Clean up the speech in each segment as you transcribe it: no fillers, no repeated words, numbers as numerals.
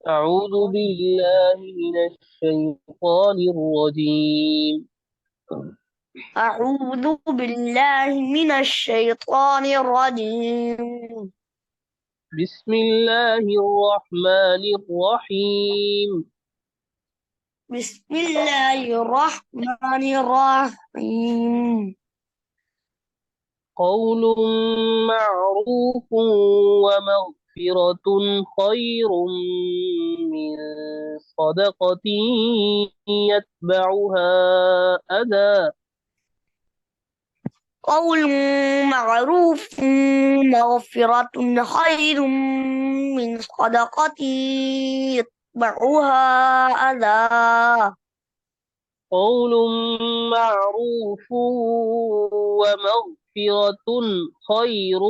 أعوذ بالله من الشيطان الرجيم. أعوذ بالله من الشيطان الرجيم. بسم الله الرحمن الرحيم. بسم الله الرحمن الرحيم. قول معروف ومغفرة خير من صدقة يتبعها أذى. قول معروف مغفرة خير من صدقة يتبعها أذى. قول معروف ومغفرة خير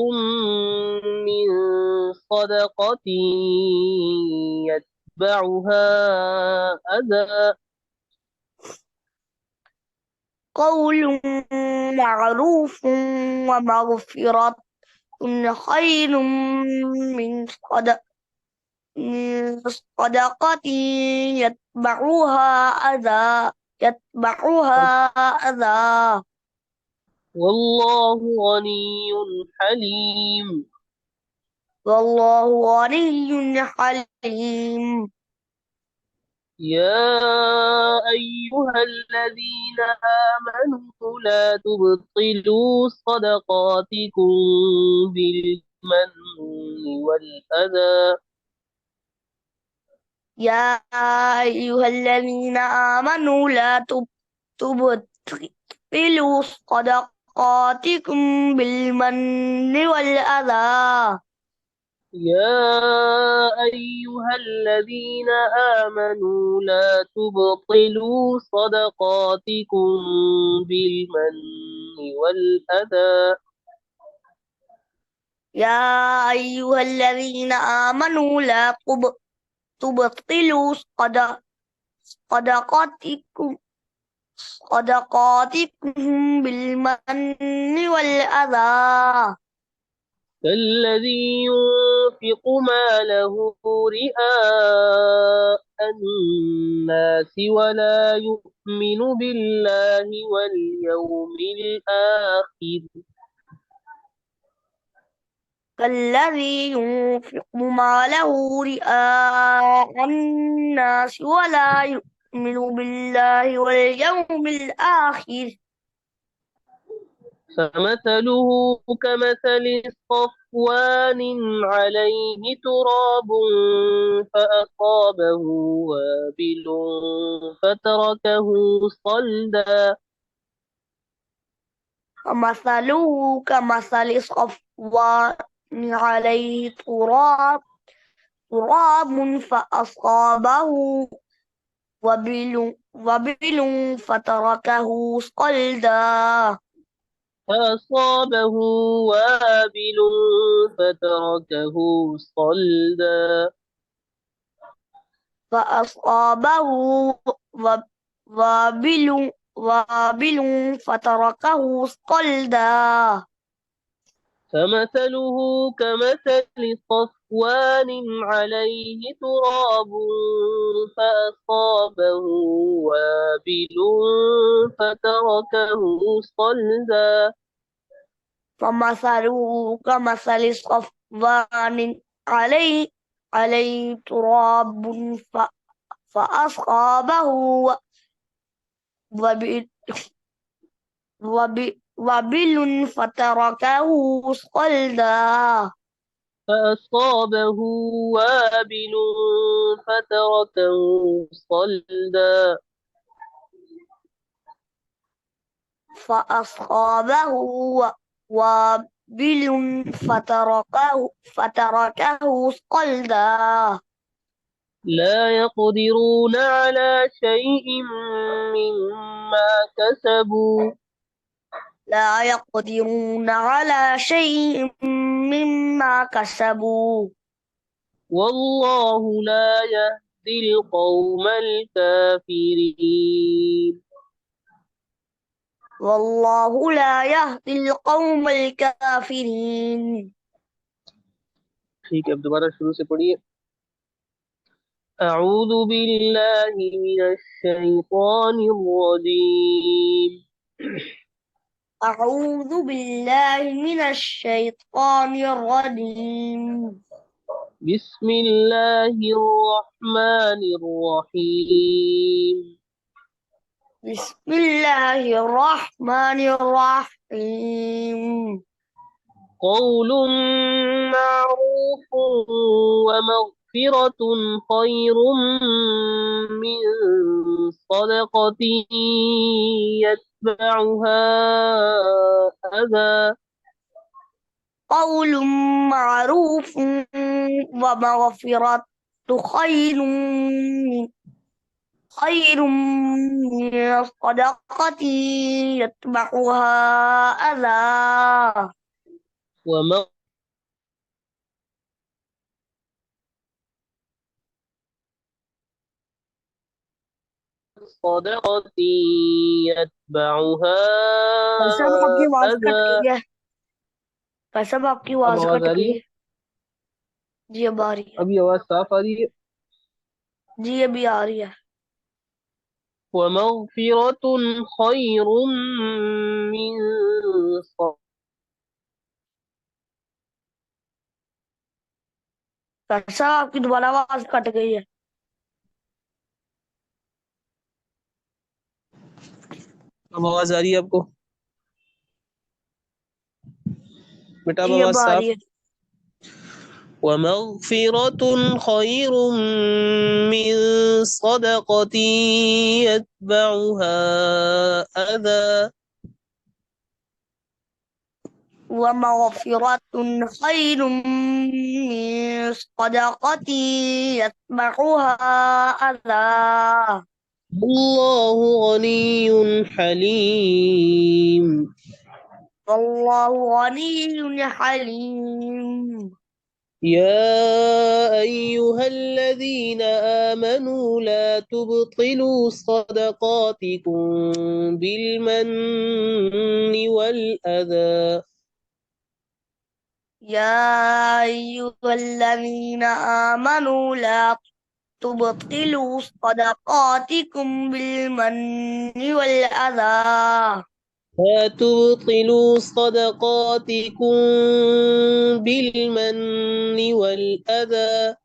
من صدقة يتبعها أذى. قول معروف ومغفرة خير من صدقة يتبعها أذى يتبعها أذى. والله غني حليم. والله غني حليم. يا أيها الذين آمنوا لا تبطلوا صدقاتكم بالمن والأذى. يا أيها الذين آمنوا لا تبطلوا صدقاتكم بالمن والأذى. يا أيها الذين آمنوا لا تبطلوا صدقاتكم بالمن والأذى. يا أيها الذين آمنوا لا تبطلوا صدقاتكم صدقاتكم بالمن والأذى. كالذي ينفق ماله رئاء الناس ولا يؤمن بالله واليوم الآخر. كالذي ينفق ماله رئاء الناس ولا يؤمن بالله واليوم الآخر. فمثله كمثل صفوان عليه تراب فأصابه وابل فتركه صلدا. فمثله كمثل صفوان عليه تراب فأصابه وبل فتركه صلدا. فأصابه وابل فتركه صلدا. فأصابه وابل فتركه صلدا. فمثله كمثل صفوان عليه تراب فأصابه وابل فتركه صلدا. فمثله كمثل صفوان عليه تراب فأصابه وبل وبل فتركه صلدا. فأصابه وابل فتركه صلدا. فأصابه وابل فتركه صلدا. لا يقدرون على شيء مما كسبوا. لا يقدرون على شيء مما كسبوا. والله لا يهدي القوم الكافرين. والله لا يهدي القوم الكافرين. ठीक है, अब दोबारा शुरू से पढ़िए. أعوذ بالله من الشيطان الرجيم. أعوذ بالله من الشيطان الرجيم. بسم الله الرحمن الرحيم. بسم الله الرحمن الرحيم. قول معروف ومغفرة خير من صدقة يتبعها أذى. قول معروف ومغفرة خير من صدقة يتبعها أذى. ومغفرة صدقة يتبعها भाई साहब आपकी आवाज कट أذى. गई है। भाई साहब आपकी अब आवाज आवाज कट आ रही गई है? है। जी अब आ रही है। अभी आवाज साफ आ रही है। जी अभी आ रही है। ومغفرة خير من صدقة. भाई साहब आपकी दोबारा आवाज कट गई है। अब आवाज आ रही है आपको? बेटा अब जी आवाज अब आ रही साफ। है। ومغفرة خير من صدقة يتبعها أذى. ومغفرة خير من صدقة يتبعها أذى. الله غني حليم. والله غني حليم. يا أيها الذين آمنوا لا تبطلوا صدقاتكم بالمن والأذى. يا أيها الذين آمنوا لا تبطلوا صدقاتكم بالمن والأذى. لا تبطلوا صدقاتكم بالمن والأذى.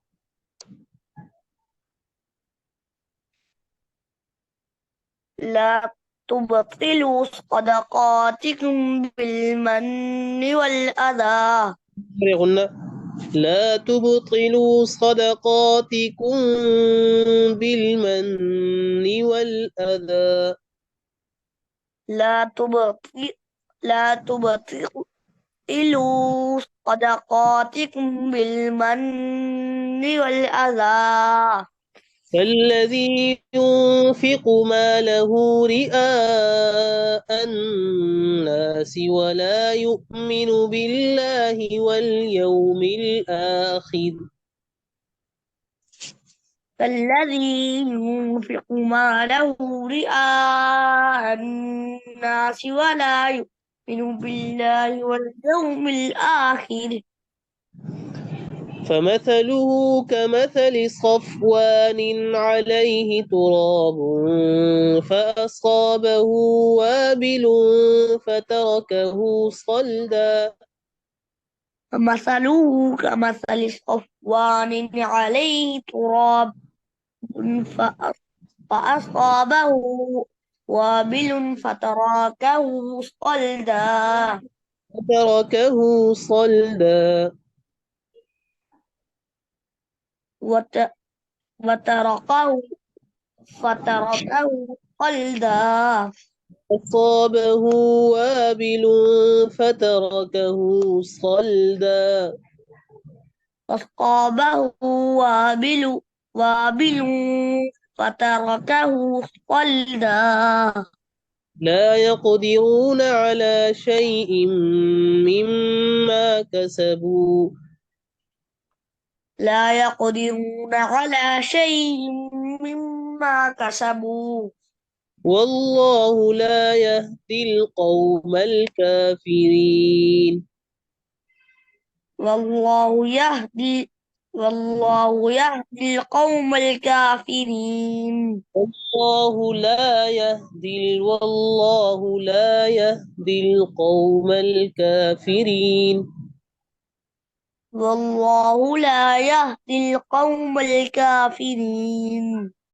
لا تبطلوا صدقاتكم بالمن والأذى. قلنا لا تبطلوا صدقاتكم بالمن والأذى. لا تبطل لا تبطلوا صدقاتكم بالمن والأذى. كالذي ينفق ماله رئاء الناس ولا يؤمن بالله واليوم الآخر. كالذي ينفق ماله رئاء الناس ولا يؤمن بالله واليوم الآخر. فمثله كمثل صفوان عليه تراب فأصابه وابل فتركه صلدا. فمثله كمثل صفوان عليه تراب فأصابه وابل فتركه صلدا. فتركه صلدا. وت- وتركه فتركه صلدا. أصابه وابل فتركه صلدا. أصابه وابل فتركه صلدا. لا يقدرون على شيء مما كسبوا. لا يقدرون على شيء مما كسبوا. والله لا يهدي القوم الكافرين. والله يهدي والله يهدي القوم الكافرين. والله لا يهدي القوم الكافرين. والله لا يهدي القوم الكافرين.